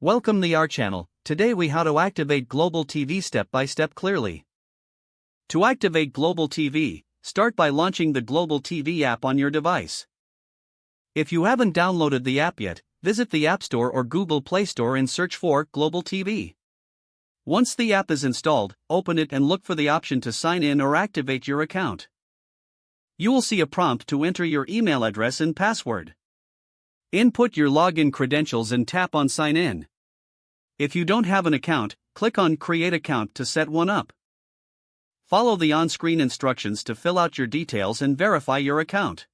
Welcome to our channel. Today we how to activate Global TV step by step clearly. To activate Global TV, start by launching the Global TV app on your device. If you haven't downloaded the app yet, visit the App Store or Google Play Store and search for Global TV. Once the app is installed, open it and look for the option to sign in or activate your account. You will see a prompt to enter your email address and password. Input your login credentials and tap on Sign In. If you don't have an account, click on Create Account to set one up. Follow the on-screen instructions to fill out your details and verify your account.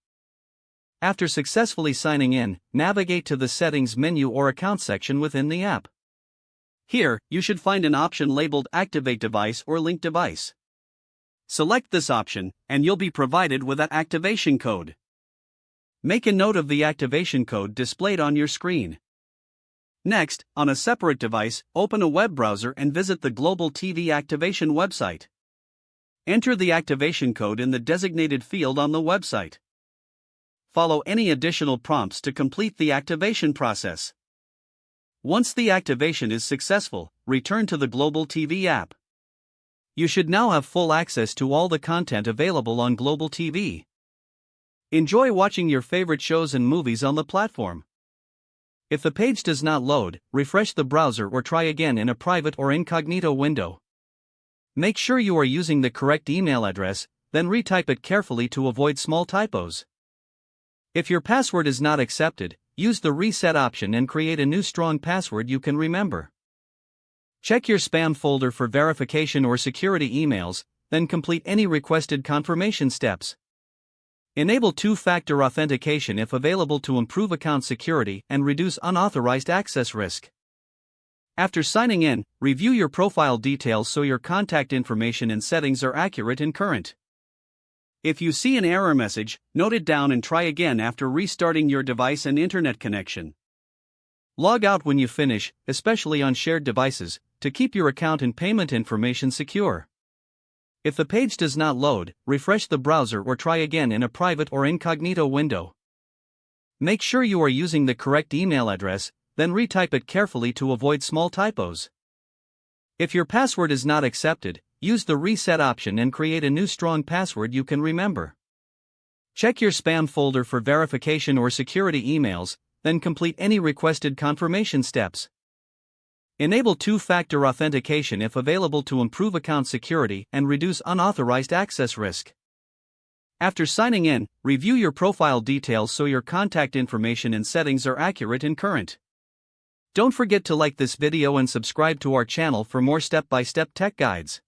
After successfully signing in, navigate to the Settings menu or Account section within the app. Here, you should find an option labeled Activate Device or Link Device. Select this option, and you'll be provided with an activation code. Make a note of the activation code displayed on your screen. Next, on a separate device, open a web browser and visit the Global TV Activation website. Enter the activation code in the designated field on the website. Follow any additional prompts to complete the activation process. Once the activation is successful, return to the Global TV app. You should now have full access to all the content available on Global TV. Enjoy watching your favorite shows and movies on the platform. If the page does not load, refresh the browser or try again in a private or incognito window. Make sure you are using the correct email address, then retype it carefully to avoid small typos. If your password is not accepted, use the reset option and create a new strong password you can remember. Check your spam folder for verification or security emails, then complete any requested confirmation steps. Enable two-factor authentication if available to improve account security and reduce unauthorized access risk. After signing in, review your profile details so your contact information and settings are accurate and current. If you see an error message, note it down and try again after restarting your device and internet connection. Log out when you finish, especially on shared devices, to keep your account and payment information secure. If the page does not load, refresh the browser or try again in a private or incognito window. Make sure you are using the correct email address, then retype it carefully to avoid small typos. If your password is not accepted, use the reset option and create a new strong password you can remember. Check your spam folder for verification or security emails, then complete any requested confirmation steps. Enable two-factor authentication if available to improve account security and reduce unauthorized access risk. After signing in, review your profile details so your contact information and settings are accurate and current. Don't forget to like this video and subscribe to our channel for more step-by-step tech guides.